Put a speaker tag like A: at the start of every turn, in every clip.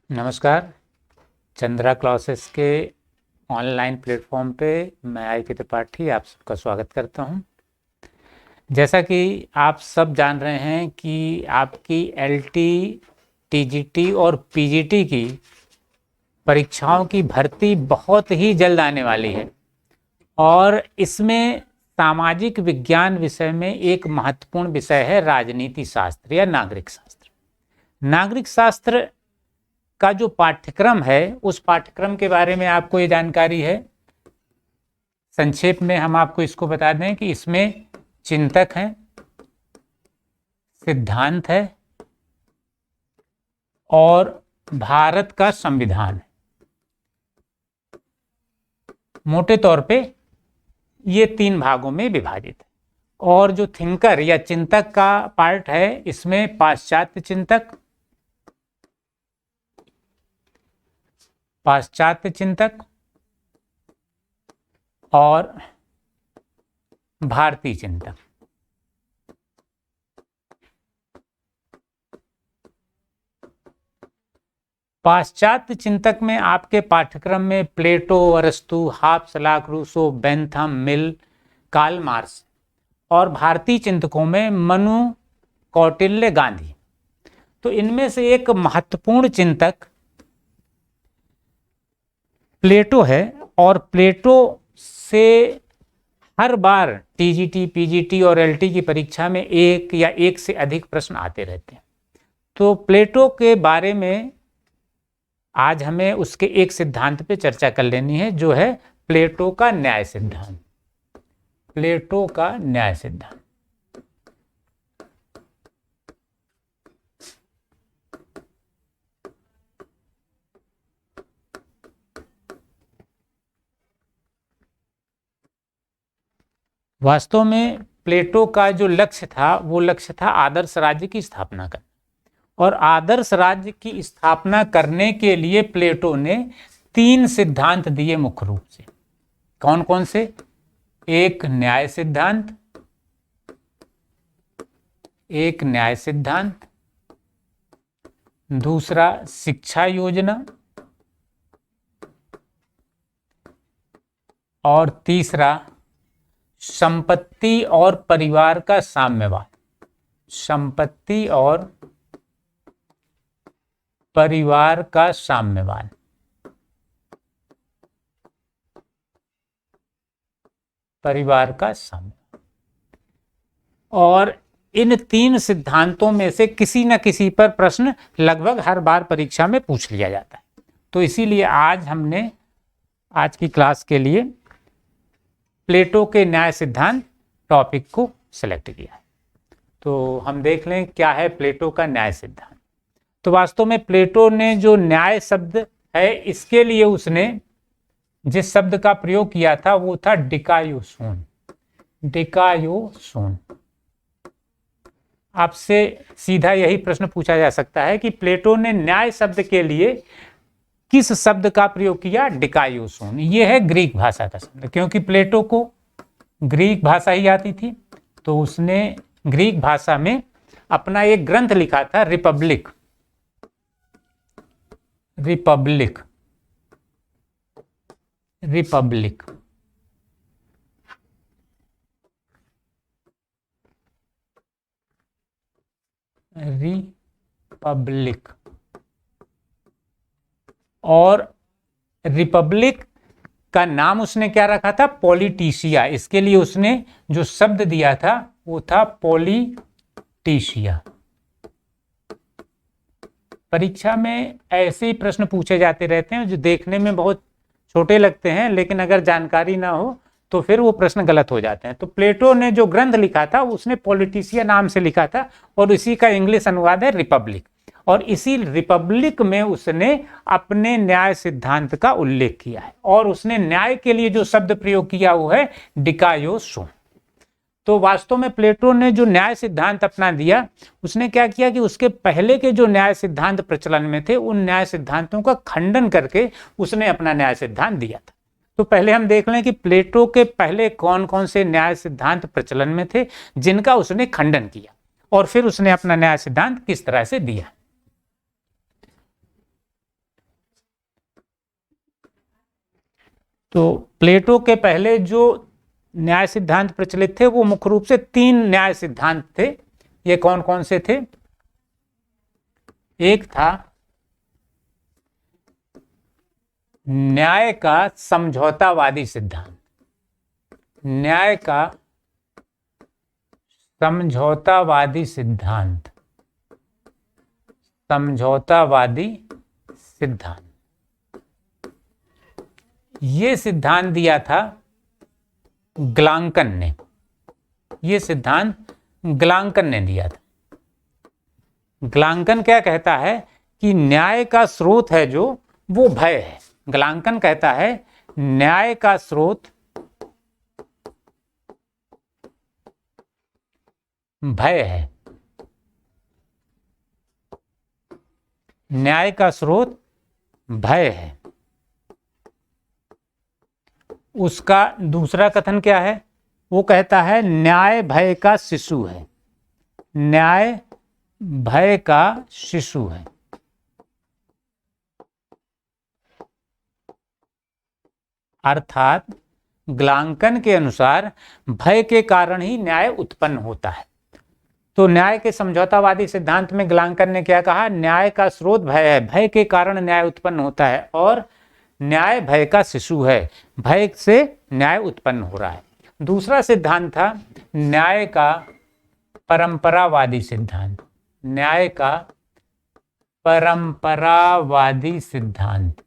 A: नमस्कार। चंद्रा क्लासेस के online platform पे मैं आई.के. त्रिपाठी आप सबका स्वागत करता हूं। जैसा कि आप सब जान रहे हैं कि आपकी एलटी, टीजीटी और पीजीटी की परीक्षाओं की भर्ती बहुत ही जल्द आने वाली है और इसमें सामाजिक विज्ञान विषय में एक महत्वपूर्ण विषय है राजनीति शास्त्र या नागरिक शास्त्र। नागरिक शास्त्र का जो पाठ्यक्रम है उस पाठ्यक्रम के बारे में आपको ये जानकारी है। संक्षेप में हम आपको इसको बता दें कि इसमें चिंतक हैं, सिद्धांत है और भारत का संविधान है। मोटे तौर पे ये 3 भागों में विभाजित है और जो थिंकर या चिंतक का पार्ट है इसमें पाश्चात्य चिंतक और भारतीय चिंतक। पाश्चात्य चिंतक में आपके पाठ्यक्रम में प्लेटो, अरस्तु, हाब्स, लाक, रूसो, बेंथम, मिल, कार्ल मार्क्स और भारतीय चिंतकों में मनु, कौटिल्य, गांधी। तो इनमें से एक महत्वपूर्ण चिंतक प्लेटो है और प्लेटो से हर बार टीजीटी, पीजीटी और एलटी की परीक्षा में एक या एक से अधिक प्रश्न आते रहते हैं। तो प्लेटो के बारे में आज हमें उसके एक सिद्धांत पे चर्चा कर लेनी है जो है प्लेटो का न्याय सिद्धांत। प्लेटो का न्याय सिद्धांत। वास्तव में प्लेटो का जो लक्ष्य था वो लक्ष्य था आदर्श राज्य की स्थापना करना और आदर्श राज्य की स्थापना करने के लिए प्लेटो ने 3 सिद्धांत दिए मुख्य रूप से। कौन कौन से? एक न्याय सिद्धांत, दूसरा शिक्षा योजना और तीसरा संपत्ति और परिवार का साम्यवाद। संपत्ति और परिवार का साम्यवाद। परिवार का साम्यवाद। और इन 3 सिद्धांतों में से किसी न किसी पर प्रश्न लगभग हर बार परीक्षा में पूछ लिया जाता है। तो इसीलिए आज हमने आज की क्लास के लिए प्लेटो के न्याय सिद्धांत टॉपिक को सिलेक्ट किया है। तो हम देख लें क्या है प्लेटो का न्याय सिद्धांत। तो वास्तव में प्लेटो ने जो न्याय शब्द है इसके लिए उसने जिस शब्द का प्रयोग किया था वो था डिकायोसोन। डिकायोसोन। आपसे सीधा यही प्रश्न पूछा जा सकता है कि प्लेटो ने न्याय शब्द के लिए किस शब्द का प्रयोग किया? डिकायोसोन। ये है ग्रीक भाषा का शब्द, क्योंकि प्लेटो को ग्रीक भाषा ही आती थी तो उसने ग्रीक भाषा में अपना एक ग्रंथ लिखा था रिपब्लिक। रिपब्लिक और रिपब्लिक का नाम उसने क्या रखा था? पॉलिटिशिया। इसके लिए उसने जो शब्द दिया था वो था पॉलिटिशिया। परीक्षा में ऐसे ही प्रश्न पूछे जाते रहते हैं जो देखने में बहुत छोटे लगते हैं लेकिन अगर जानकारी ना हो तो फिर वो प्रश्न गलत हो जाते हैं। तो प्लेटो ने जो ग्रंथ लिखा था उसने पॉलिटिशिया नाम से लिखा था और इसी का इंग्लिश अनुवाद है रिपब्लिक। और इसी रिपब्लिक में उसने अपने न्याय सिद्धांत का उल्लेख किया है और उसने न्याय के लिए जो शब्द प्रयोग किया वो है डिकायोसोन। तो वास्तव में प्लेटो ने जो न्याय सिद्धांत अपना दिया उसने क्या किया कि उसके पहले के जो न्याय सिद्धांत प्रचलन में थे उन न्याय सिद्धांतों का खंडन करके उसने अपना न्याय सिद्धांत दिया था। तो पहले हम देख लें कि प्लेटो के पहले कौन कौन से न्याय सिद्धांत प्रचलन में थे जिनका उसने खंडन किया और फिर उसने अपना न्याय सिद्धांत किस तरह से दिया। तो प्लेटो के पहले जो न्याय सिद्धांत प्रचलित थे वो मुख्य रूप से 3 न्याय सिद्धांत थे। ये कौन कौन से थे? एक था न्याय का समझौतावादी सिद्धांत, न्याय का समझौतावादी सिद्धांत, समझौतावादी सिद्धांत। ये सिद्धांत दिया था ग्लांकन ने, ये सिद्धांत ग्लांकन ने दिया था। ग्लांकन क्या कहता है कि न्याय का स्रोत है जो, वो भय है। ग्लांकन कहता है न्याय का स्रोत भय है, न्याय का स्रोत भय है। उसका दूसरा कथन क्या है? वो कहता है न्याय भय का शिशु है, न्याय भय का शिशु है। अर्थात ग्लांकन के अनुसार भय के कारण ही न्याय उत्पन्न होता है। तो न्याय के समझौतावादी सिद्धांत में ग्लांकन ने क्या कहा? न्याय का स्रोत भय है, भय के कारण न्याय उत्पन्न होता है और न्याय भय का शिशु है, भय से न्याय उत्पन्न हो रहा है। दूसरा सिद्धांत था न्याय का परंपरावादी सिद्धांत, न्याय का परंपरावादी सिद्धांत।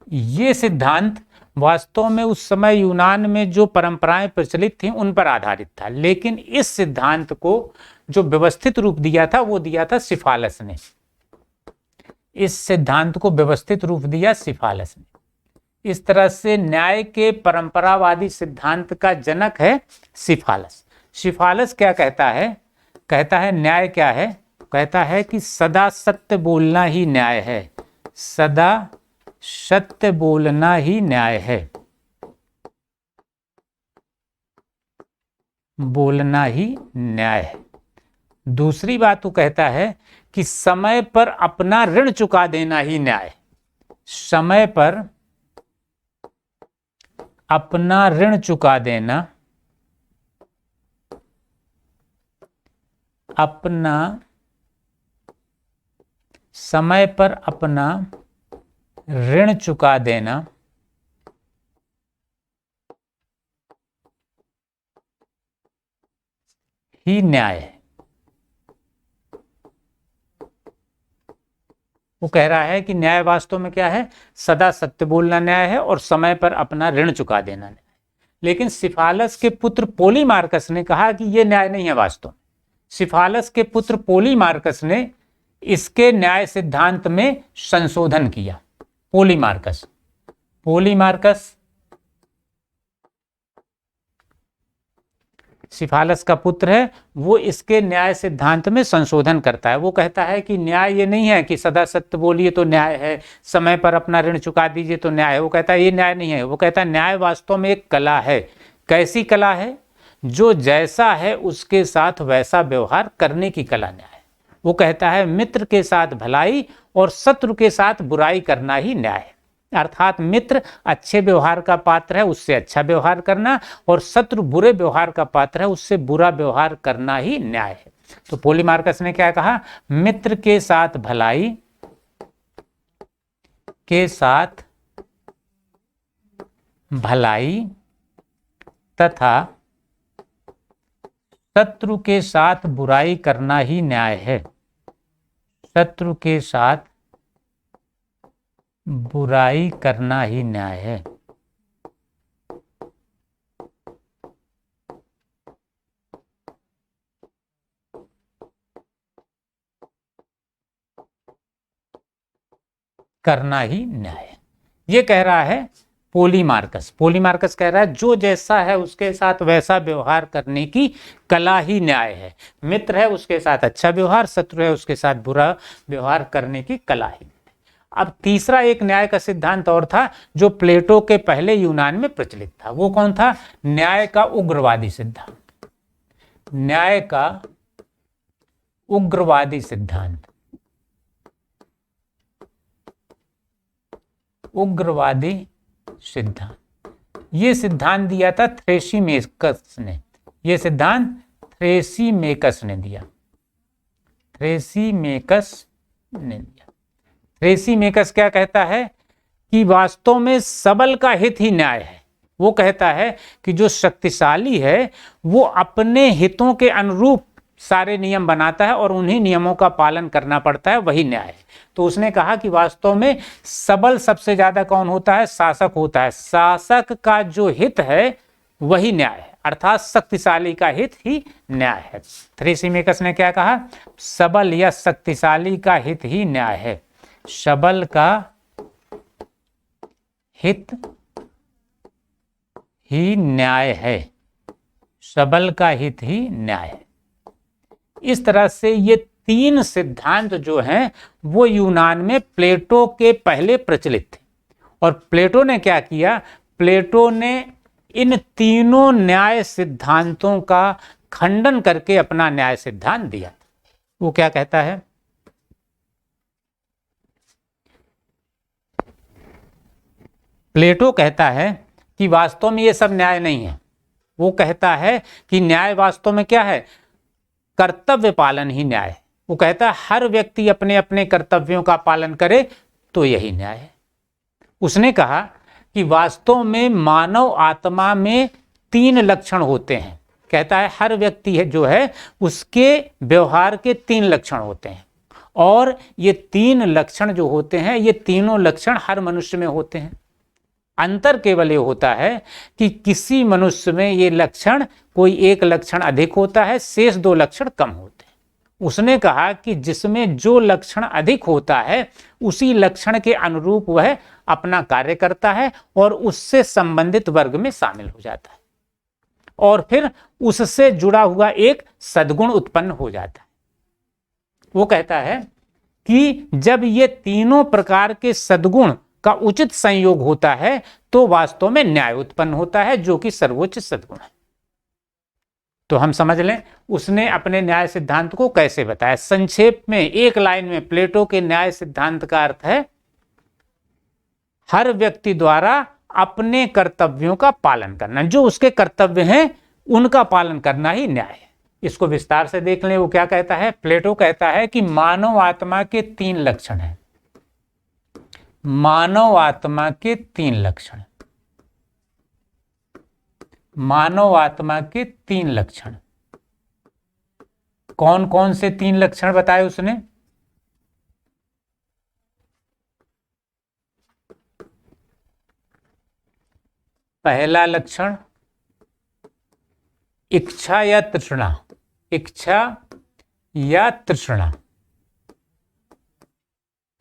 A: ये सिद्धांत वास्तव में उस समय यूनान में जो परंपराएं प्रचलित थीं उन पर आधारित था, लेकिन इस सिद्धांत को जो व्यवस्थित रूप दिया था वो दिया था सिफालस ने। इस सिद्धांत को व्यवस्थित रूप दिया सिफालस ने। इस तरह से न्याय के परंपरावादी सिद्धांत का जनक है सिफालस। सिफालस क्या कहता है? कहता है न्याय क्या है? कहता है कि सदा सत्य बोलना ही न्याय है, सदा सत्य बोलना ही न्याय है, बोलना ही न्याय है। दूसरी बात वो कहता है कि समय पर अपना ऋण चुका देना ही न्याय, समय पर अपना ऋण चुका देना, अपना समय पर अपना ऋण चुका देना ही न्याय है। वो कह रहा है कि न्याय वास्तव में क्या है? सदा सत्य बोलना न्याय है और समय पर अपना ऋण चुका देना न्याय। लेकिन सिफालस के पुत्र पोलीमार्कस ने कहा कि यह न्याय नहीं है वास्तव में। सिफालस के पुत्र पोलीमार्कस ने इसके न्याय सिद्धांत में संशोधन किया। पोलीमार्कस सिफालस का पुत्र है, वो इसके न्याय सिद्धांत में संशोधन करता है। वो कहता है कि न्याय ये नहीं है कि सदा सत्य बोलिए तो न्याय है, समय पर अपना ऋण चुका दीजिए तो न्याय है। वो कहता है ये न्याय नहीं है। वो कहता है न्याय वास्तव में एक कला है। कैसी कला है? जो जैसा है उसके साथ वैसा व्यवहार करने की कला न्याय है। वो कहता है मित्र के साथ भलाई और शत्रु के साथ बुराई करना ही न्याय है। अर्थात मित्र अच्छे व्यवहार का पात्र है, उससे अच्छा व्यवहार करना, और शत्रु बुरे व्यवहार का पात्र है, उससे बुरा व्यवहार करना ही न्याय है। तो पोलीमार्कस ने क्या कहा? मित्र के साथ भलाई, के साथ भलाई तथा शत्रु के साथ बुराई करना ही न्याय है, शत्रु के साथ बुराई करना ही न्याय है। करना ही न्याय है, ये कह रहा है पोलीमार्कस। पोलीमार्कस कह रहा है जो जैसा है उसके साथ वैसा व्यवहार करने की कला ही न्याय है। मित्र है उसके साथ अच्छा व्यवहार, शत्रु है उसके साथ बुरा व्यवहार करने की कला ही। अब तीसरा एक न्याय का सिद्धांत और था जो प्लेटो के पहले यूनान में प्रचलित था। वो कौन था? न्याय का उग्रवादी सिद्धांत, न्याय का उग्रवादी सिद्धांत। उग्रवादी सिद्धांत। ये सिद्धांत दिया था थ्रेसीमेकस ने। ये सिद्धांत थ्रेसीमेकस ने दिया। थ्रेसीमेकस ने दिया। थ्रेसीमेकस क्या कहता है कि वास्तव में सबल का हित ही न्याय है। वो कहता है कि जो शक्तिशाली है वो अपने हितों के अनुरूप सारे नियम बनाता है और उन्हीं नियमों का पालन करना पड़ता है, वही न्याय है। तो उसने कहा कि वास्तव में सबल सबसे ज्यादा कौन होता है? शासक होता है। शासक का जो हित है वही न्याय है, अर्थात शक्तिशाली का हित ही न्याय है। थ्रेसीमेकस ने क्या कहा? सबल या शक्तिशाली का हित ही न्याय है। सबल का हित ही न्याय है। सबल का हित ही न्याय है। इस तरह से ये तीन सिद्धांत जो हैं वो यूनान में प्लेटो के पहले प्रचलित थे। और प्लेटो ने क्या किया? प्लेटो ने इन तीनों न्याय सिद्धांतों का खंडन करके अपना न्याय सिद्धांत दिया। वो क्या कहता है? प्लेटो कहता है कि वास्तव में ये सब न्याय नहीं है। वो कहता है कि न्याय वास्तव में क्या है? कर्तव्य पालन ही न्याय है। वो कहता है हर व्यक्ति अपने अपने कर्तव्यों का पालन करे तो यही न्याय है। उसने कहा कि वास्तव में मानव आत्मा में तीन लक्षण होते हैं। कहता है हर व्यक्ति है जो है उसके व्यवहार के तीन लक्षण होते हैं, और ये तीन लक्षण जो होते हैं ये तीनों लक्षण हर मनुष्य में होते हैं। अंतर केवल ये होता है कि किसी मनुष्य में ये लक्षण, कोई एक लक्षण अधिक होता है, शेष दो लक्षण कम होते हैं। उसने कहा कि जिसमें जो लक्षण अधिक होता है उसी लक्षण के अनुरूप वह अपना कार्य करता है और उससे संबंधित वर्ग में शामिल हो जाता है, और फिर उससे जुड़ा हुआ एक सद्गुण उत्पन्न हो जाता है। वो कहता है कि जब ये तीनों प्रकार के सद्गुण का उचित संयोग होता है तो वास्तव में न्याय उत्पन्न होता है, जो कि सर्वोच्च सद्गुण है। तो हम समझ लें उसने अपने न्याय सिद्धांत को कैसे बताया। संक्षेप में एक लाइन में प्लेटो के न्याय सिद्धांत का अर्थ है हर व्यक्ति द्वारा अपने कर्तव्यों का पालन करना, जो उसके कर्तव्य हैं उनका पालन करना ही न्याय है। इसको विस्तार से देख लें। वो क्या कहता है? प्लेटो कहता है कि मानव आत्मा के तीन लक्षण हैं। मानव आत्मा के तीन लक्षण। मानव आत्मा के तीन लक्षण कौन कौन से तीन लक्षण बताए उसने? पहला लक्षण इच्छा या तृष्णा। इच्छा या तृष्णा,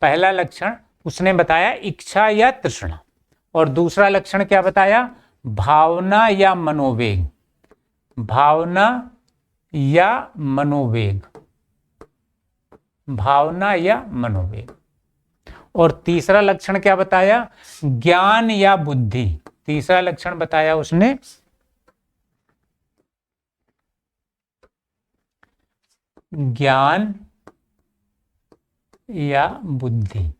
A: पहला लक्षण उसने बताया इच्छा या तृष्णा। और दूसरा लक्षण क्या बताया? भावना या मनोवेग। भावना या मनोवेग। भावना या मनोवेग। और तीसरा लक्षण क्या बताया? ज्ञान या बुद्धि। तीसरा लक्षण बताया उसने ज्ञान या बुद्धि।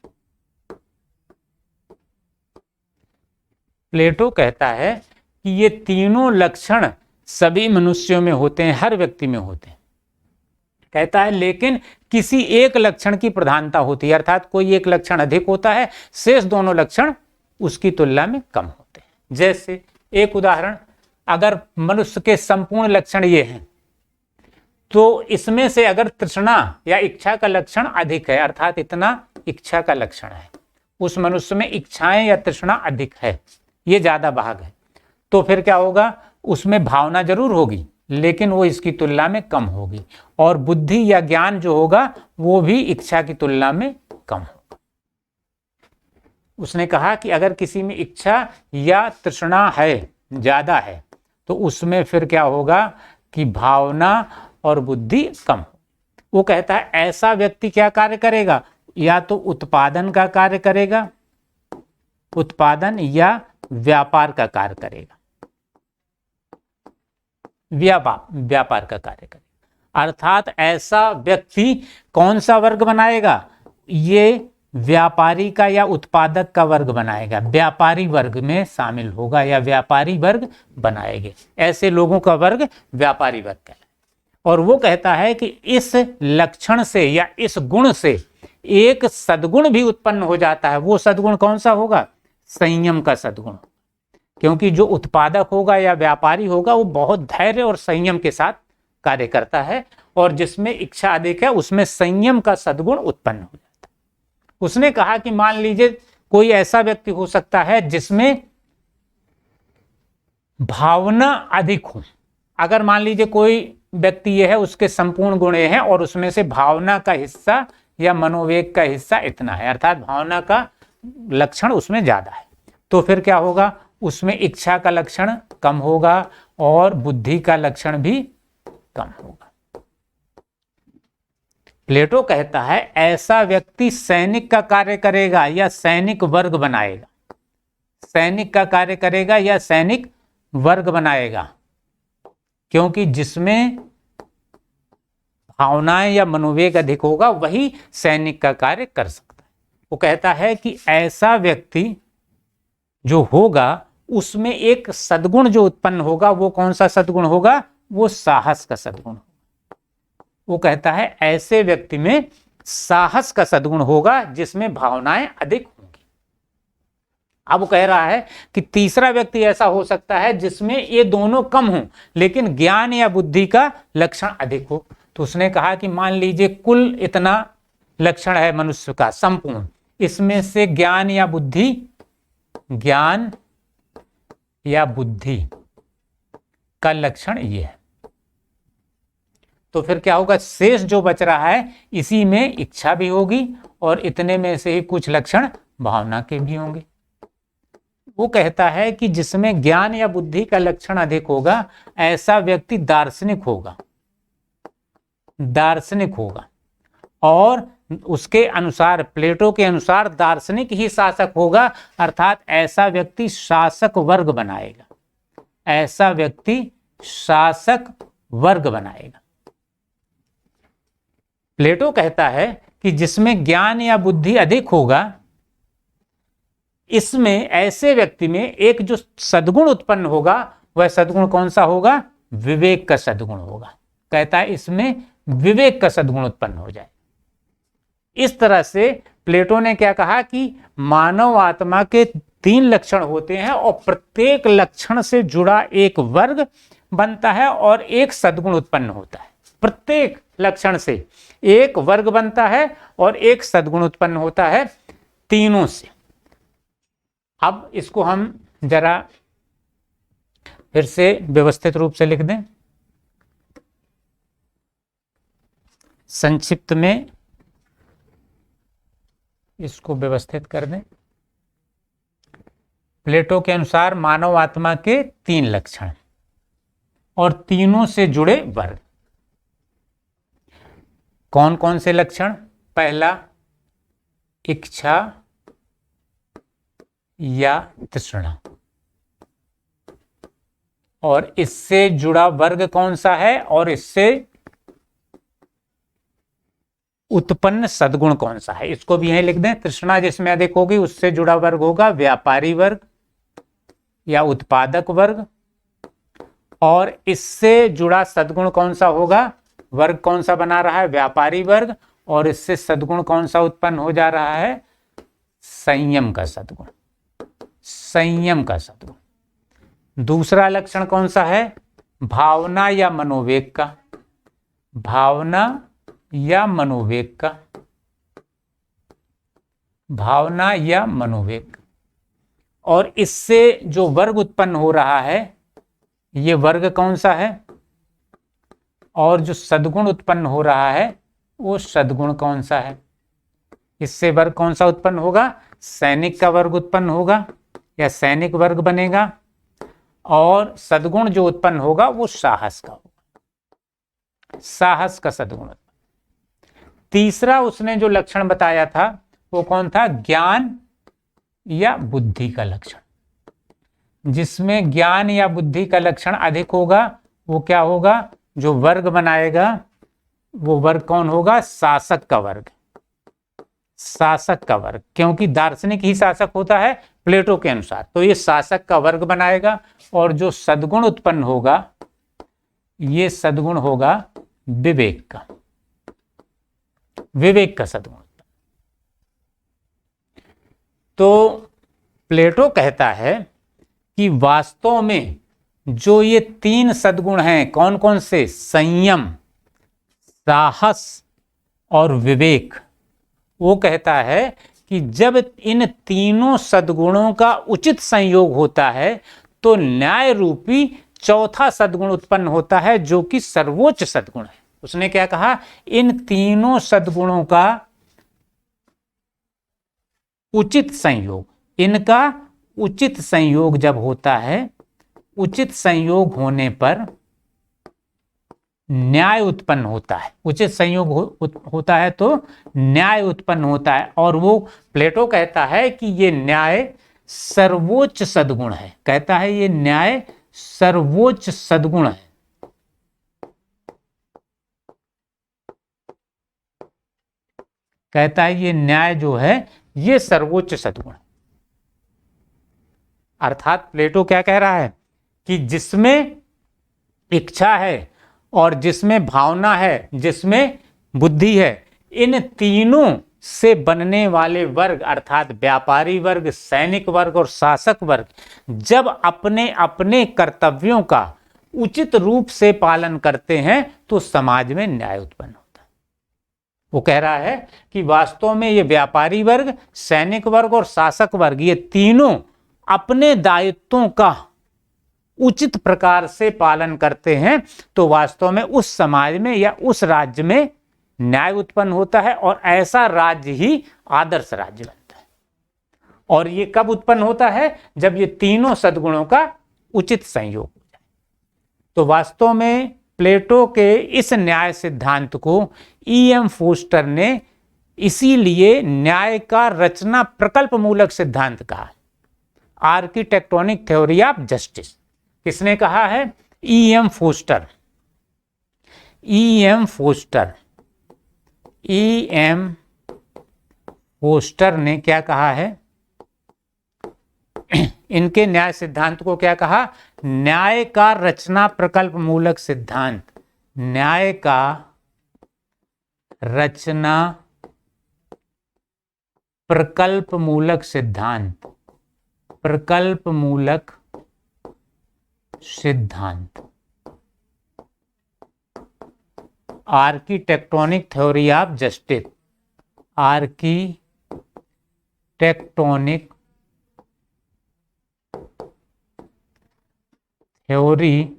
A: प्लेटो कहता है कि ये तीनों लक्षण सभी मनुष्यों में होते हैं, हर व्यक्ति में होते हैं। कहता है लेकिन किसी एक लक्षण की प्रधानता होती है, अर्थात कोई एक लक्षण अधिक होता है, शेष दोनों लक्षण उसकी तुलना में कम होते हैं। जैसे एक उदाहरण, अगर मनुष्य के संपूर्ण लक्षण ये हैं तो इसमें से अगर तृष्णा या इच्छा का लक्षण अधिक है, अर्थात इतना इच्छा का लक्षण है, उस मनुष्य में इच्छाएं या तृष्णा अधिक है, ये ज्यादा भाग है, तो फिर क्या होगा? उसमें भावना जरूर होगी लेकिन वो इसकी तुलना में कम होगी, और बुद्धि या ज्ञान जो होगा वो भी इच्छा की तुलना में कम होगा। उसने कहा कि अगर किसी में इच्छा या तृष्णा है, ज्यादा है, तो उसमें फिर क्या होगा कि भावना और बुद्धि कम हो। वो कहता है ऐसा व्यक्ति क्या कार्य करेगा? या तो उत्पादन का कार्य करेगा, उत्पादन या व्यापार का कार्य करेगा। व्यापार का कार्य करेगा, अर्थात ऐसा व्यक्ति कौन सा वर्ग बनाएगा? ये व्यापारी का या उत्पादक का वर्ग बनाएगा, व्यापारी वर्ग में शामिल होगा या व्यापारी वर्ग बनाएंगे, ऐसे लोगों का वर्ग व्यापारी वर्ग कहलाएगा। और वो कहता है कि इस लक्षण से या इस गुण से एक सद्गुण भी उत्पन्न हो जाता है। वो सद्गुण कौन सा होगा? संयम का सद्गुण, क्योंकि जो उत्पादक होगा या व्यापारी होगा वो बहुत धैर्य और संयम के साथ कार्य करता है, और जिसमें इच्छा अधिक है उसमें संयम का सद्गुण उत्पन्न हो जाता है। उसने कहा कि मान लीजिए कोई ऐसा व्यक्ति हो सकता है जिसमें भावना अधिक हो। अगर मान लीजिए कोई व्यक्ति यह है, उसके संपूर्ण गुण हैं और उसमें से भावना का हिस्सा या मनोवेग का हिस्सा इतना है, अर्थात भावना का लक्षण उसमें ज्यादा है, तो फिर क्या होगा? उसमें इच्छा का लक्षण कम होगा और बुद्धि का लक्षण भी कम होगा। प्लेटो कहता है ऐसा व्यक्ति सैनिक का कार्य करेगा या सैनिक वर्ग बनाएगा, सैनिक का कार्य करेगा या सैनिक वर्ग बनाएगा, क्योंकि जिसमें भावनाएं या मनोवेग अधिक होगा वही सैनिक का कार्य कर सकता है। वो कहता है कि ऐसा व्यक्ति जो होगा उसमें एक सद्गुण जो उत्पन्न होगा, वो कौन सा सद्गुण होगा? वो साहस का सद्गुण होगा। वो कहता है ऐसे व्यक्ति में साहस का सद्गुण होगा जिसमें भावनाएं अधिक होंगी। अब वो कह रहा है कि तीसरा व्यक्ति ऐसा हो सकता है जिसमें ये दोनों कम हों लेकिन ज्ञान या बुद्धि का लक्षण अधिक हो। तो उसने कहा कि मान लीजिए कुल इतना लक्षण है मनुष्य का संपूर्ण, इसमें से ज्ञान या बुद्धि का लक्षण ये है, तो फिर क्या होगा? शेष जो बच रहा है इसी में इच्छा भी होगी और इतने में से ही कुछ लक्षण भावना के भी होंगे। वो कहता है कि जिसमें ज्ञान या बुद्धि का लक्षण अधिक होगा ऐसा व्यक्ति दार्शनिक होगा और उसके अनुसार, प्लेटो के अनुसार दार्शनिक ही शासक होगा, अर्थात ऐसा व्यक्ति शासक वर्ग बनाएगा, ऐसा व्यक्ति शासक वर्ग बनाएगा। प्लेटो कहता है कि जिसमें ज्ञान या बुद्धि अधिक होगा, इसमें ऐसे व्यक्ति में एक जो सद्गुण उत्पन्न होगा वह सद्गुण कौन सा होगा? विवेक का सद्गुण होगा। कहता है इसमें विवेक का सद्गुण उत्पन्न हो जाए। इस तरह से प्लेटो ने क्या कहा कि मानव आत्मा के 3 लक्षण होते हैं और प्रत्येक लक्षण से जुड़ा एक वर्ग बनता है और एक सद्गुण उत्पन्न होता है। प्रत्येक लक्षण से एक वर्ग बनता है और एक सद्गुण उत्पन्न होता है, तीनों से। अब इसको हम जरा फिर से व्यवस्थित रूप से लिख दें, संक्षिप्त में इसको व्यवस्थित कर दें। प्लेटो के अनुसार मानव आत्मा के 3 लक्षण और तीनों से जुड़े वर्ग। कौन कौन से लक्षण? पहला, इच्छा या तृष्णा, और इससे जुड़ा वर्ग कौन सा है और इससे उत्पन्न सद्गुण कौन सा है, इसको भी यहीं लिख दें। तृष्णा जिसमें अधिक होगी उससे जुड़ा वर्ग होगा व्यापारी वर्ग या उत्पादक वर्ग, और इससे जुड़ा सद्गुण कौन सा होगा? वर्ग कौन सा बना रहा है? व्यापारी वर्ग, और इससे सद्गुण कौन सा उत्पन्न हो जा रहा है? संयम का सद्गुण, संयम का सद्गुण। दूसरा लक्षण कौन सा है? भावना या मनोवेग का, भावना या मनोवेग का, भावना या मनोवेग, और इससे जो वर्ग उत्पन्न हो रहा है ये वर्ग कौन सा है? और जो सद्गुण उत्पन्न हो रहा है वो सद्गुण कौन सा है? इससे वर्ग कौन सा उत्पन्न होगा? सैनिक का वर्ग उत्पन्न होगा या सैनिक वर्ग बनेगा, और सद्गुण जो उत्पन्न होगा वो साहस का होगा, साहस का सद्गुण। तीसरा उसने जो लक्षण बताया था वो कौन था? ज्ञान या बुद्धि का लक्षण। जिसमें ज्ञान या बुद्धि का लक्षण अधिक होगा वो क्या होगा? जो वर्ग बनाएगा वो वर्ग कौन होगा? शासक का वर्ग, शासक का वर्ग, क्योंकि दार्शनिक ही शासक होता है प्लेटो के अनुसार, तो ये शासक का वर्ग बनाएगा। और जो सद्गुण उत्पन्न होगा ये सद्गुण होगा विवेक का, विवेक का सद्गुण। तो प्लेटो कहता है कि वास्तव में जो ये 3 सद्गुण हैं, कौन कौन से? संयम, साहस और विवेक। वो कहता है कि जब इन तीनों सद्गुणों का उचित संयोग होता है तो न्याय रूपी चौथा सद्गुण उत्पन्न होता है, जो कि सर्वोच्च सद्गुण है। उसने क्या कहा? इन तीनों सद्गुणों का उचित संयोग, इनका उचित संयोग जब होता है, उचित संयोग होने पर न्याय उत्पन्न होता है। उचित संयोग होता है तो न्याय उत्पन्न होता है, और वो प्लेटो कहता है कि ये न्याय सर्वोच्च सद्गुण है। कहता है ये न्याय सर्वोच्च सद्गुण है। कहता है ये न्याय जो है ये सर्वोच्च सद्गुण। अर्थात प्लेटो क्या कह रहा है कि जिसमें इच्छा है और जिसमें भावना है, जिसमें बुद्धि है, इन तीनों से बनने वाले वर्ग अर्थात व्यापारी वर्ग, सैनिक वर्ग और शासक वर्ग जब अपने अपने कर्तव्यों का उचित रूप से पालन करते हैं तो समाज में न्याय उत्पन्न होता है। वो कह रहा है कि वास्तव में ये व्यापारी वर्ग, सैनिक वर्ग और शासक वर्ग ये तीनों अपने दायित्वों का उचित प्रकार से पालन करते हैं तो वास्तव में उस समाज में या उस राज्य में न्याय उत्पन्न होता है, और ऐसा राज्य ही आदर्श राज्य बनता है। और ये कब उत्पन्न होता है? जब ये तीनों सद्गुणों का उचित संयोग हो जाए। तो वास्तव में प्लेटो के इस न्याय सिद्धांत को E.M. फोस्टर ने इसीलिए न्याय का रचना प्रकल्प मूलक सिद्धांत कहा, आर्किटेक्टोनिक थ्योरी ऑफ जस्टिस। किसने कहा है? E.M. Poster. E.M. Poster, E.M. Poster ने क्या कहा है? इनके न्याय सिद्धांत को क्या कहा? न्याय का रचना प्रकल्प मूलक सिद्धांत। न्याय का रचना प्रकल्प मूलक सिद्धांत, प्रकल्प मूलक सिद्धांत, architectonic theory of justice, architectonic theory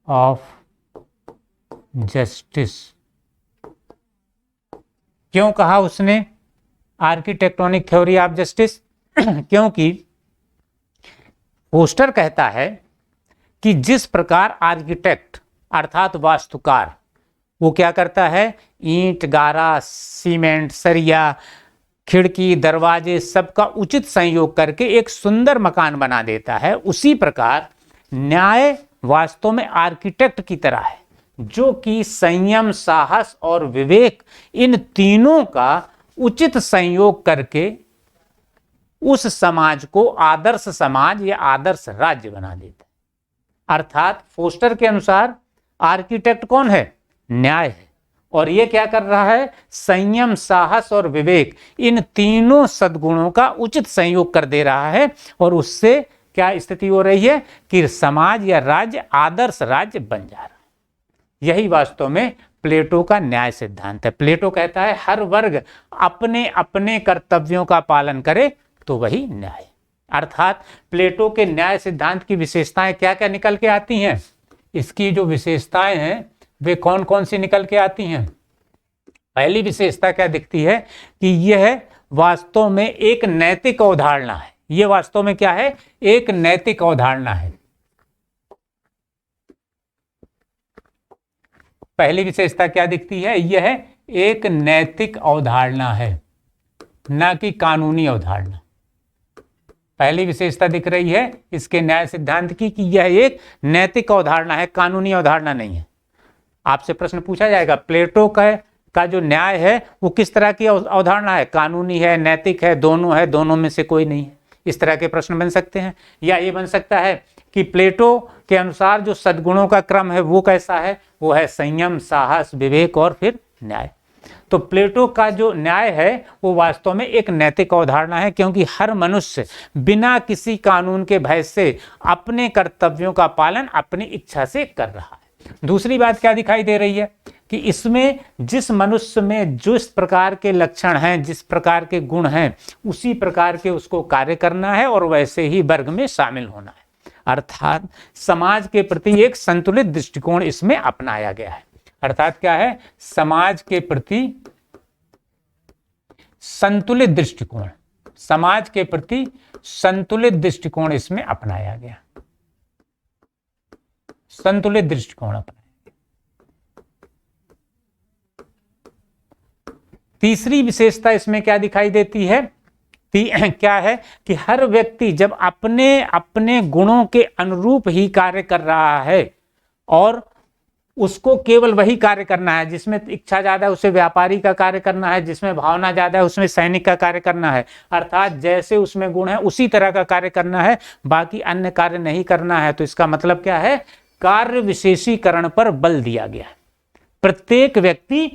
A: of justice. क्यों कहा उसने आर्किटेक्टोनिक थ्योरी ऑफ जस्टिस? क्योंकि फोस्टर कहता है कि जिस प्रकार आर्किटेक्ट अर्थात वास्तुकार वो क्या करता है? ईंट, गारा, सीमेंट, सरिया, खिड़की, दरवाजे सबका उचित संयोग करके एक सुंदर मकान बना देता है। उसी प्रकार न्याय वास्तव में आर्किटेक्ट की तरह है, जो कि संयम, साहस और विवेक इन तीनों का उचित संयोग करके उस समाज को आदर्श समाज या आदर्श राज्य बना देता है। अर्थात फोस्टर के अनुसार आर्किटेक्ट कौन है? न्याय है। और ये क्या कर रहा है? संयम, साहस और विवेक इन तीनों सद्गुणों का उचित संयोग कर दे रहा है, और उससे क्या स्थिति हो रही है कि समाज या राज्य आदर्श राज्य बन जा रहा है। यही वास्तव में प्लेटो का न्याय सिद्धांत है। प्लेटो कहता है हर वर्ग अपने अपने कर्तव्यों का पालन करे तो वही न्याय। अर्थात प्लेटो के न्याय सिद्धांत की विशेषताएं क्या क्या निकल के आती हैं? इसकी जो विशेषताएं हैं वे कौन कौन सी निकल के आती हैं? पहली विशेषता क्या दिखती है कि यह वास्तव में एक नैतिक अवधारणा है। यह वास्तव में क्या है? एक नैतिक अवधारणा है। पहली विशेषता क्या दिखती है? यह एक नैतिक अवधारणा है, ना कि कानूनी अवधारणा। पहली विशेषता दिख रही है इसके न्याय सिद्धांत की कि यह एक नैतिक अवधारणा है, कानूनी अवधारणा नहीं है। आपसे प्रश्न पूछा जाएगा प्लेटो का का जो न्याय है वो किस तरह की अवधारणा है, कानूनी है, नैतिक है, दोनों में से कोई नहीं है। इस तरह के प्रश्न बन सकते हैं। या ये बन सकता है कि प्लेटो के अनुसार जो सद्गुणों का क्रम है वो कैसा है, वो है संयम, साहस, विवेक और फिर न्याय। तो प्लेटो का जो न्याय है वो वास्तव में एक नैतिक अवधारणा है, क्योंकि हर मनुष्य बिना किसी कानून के भय से अपने कर्तव्यों का पालन अपनी इच्छा से कर रहा है। दूसरी बात क्या दिखाई दे रही है कि इसमें जिस मनुष्य में जिस प्रकार के लक्षण हैं, जिस प्रकार के गुण हैं, उसी प्रकार के उसको कार्य करना है और वैसे ही वर्ग में शामिल होना है। अर्थात समाज के प्रति एक संतुलित दृष्टिकोण इसमें अपनाया गया है। अर्थात क्या है, समाज के प्रति संतुलित दृष्टिकोण, समाज के प्रति संतुलित दृष्टिकोण इसमें अपनाया गया, संतुलित दृष्टिकोण अपनाया। तीसरी विशेषता इसमें क्या दिखाई देती है, क्या है कि हर व्यक्ति जब अपने अपने गुणों के अनुरूप ही कार्य कर रहा है और उसको केवल वही कार्य करना है, जिसमें इच्छा ज्यादा है उसे व्यापारी का कार्य करना है, जिसमें भावना ज्यादा है उसमें सैनिक का कार्य करना है। अर्थात जैसे उसमें गुण है उसी तरह का कार्य करना है, बाकी अन्य कार्य नहीं करना है। तो इसका मतलब क्या है, कार्य विशेषीकरण पर बल दिया गया है। प्रत्येक व्यक्ति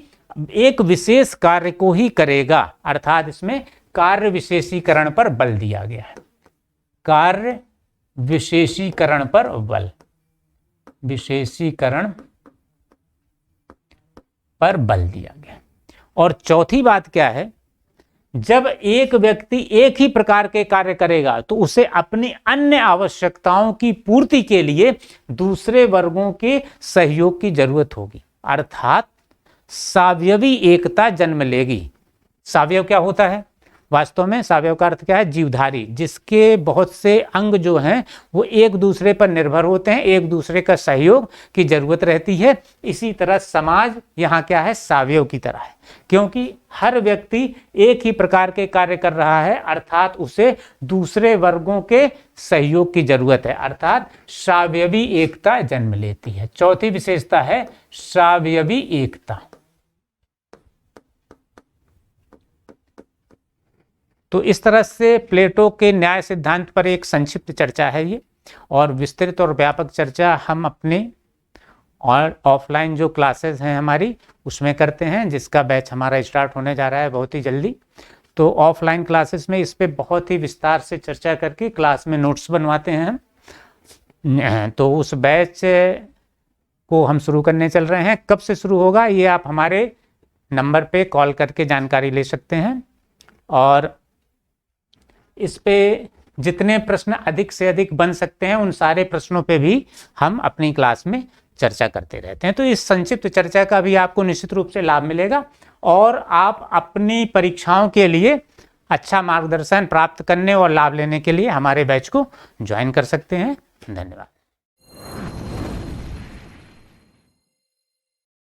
A: एक विशेष कार्य को ही करेगा, अर्थात इसमें कार्य विशेषीकरण पर बल दिया गया है। कार्य विशेषीकरण पर बल, विशेषीकरण पर बल दिया गया। और चौथी बात क्या है, जब एक व्यक्ति एक ही प्रकार के कार्य करेगा तो उसे अपनी अन्य आवश्यकताओं की पूर्ति के लिए दूसरे वर्गों के सहयोग की जरूरत होगी। अर्थात सावयवी एकता जन्म लेगी। सावयव क्या होता है, वास्तव में सावयव का अर्थ क्या है, जीवधारी, जिसके बहुत से अंग जो हैं वो एक दूसरे पर निर्भर होते हैं, एक दूसरे का सहयोग की जरूरत रहती है। इसी तरह समाज यहाँ क्या है, सावयव की तरह है, क्योंकि हर व्यक्ति एक ही प्रकार के कार्य कर रहा है, अर्थात उसे दूसरे वर्गों के सहयोग की जरूरत है, अर्थात सावयवी एकता जन्म लेती है। चौथी विशेषता है सावयवी एकता। तो इस तरह से प्लेटो के न्याय सिद्धांत पर एक संक्षिप्त चर्चा है ये, और विस्तृत और व्यापक चर्चा हम अपने और ऑफलाइन जो क्लासेस हैं हमारी उसमें करते हैं, जिसका बैच हमारा स्टार्ट होने जा रहा है बहुत ही जल्दी। तो ऑफलाइन क्लासेस में इस पे बहुत ही विस्तार से चर्चा करके क्लास में नोट्स बनवाते हैं हम। तो उस बैच को हम शुरू करने चल रहे हैं। कब से शुरू होगा ये आप हमारे नंबर पे कॉल करके जानकारी ले सकते हैं, और इस पे जितने प्रश्न अधिक से अधिक बन सकते हैं उन सारे प्रश्नों पे भी हम अपनी क्लास में चर्चा करते रहते हैं। तो इस संक्षिप्त चर्चा का भी आपको निश्चित रूप से लाभ मिलेगा, और आप अपनी परीक्षाओं के लिए अच्छा मार्गदर्शन प्राप्त करने और लाभ लेने के लिए हमारे बैच को ज्वाइन कर सकते हैं। धन्यवाद।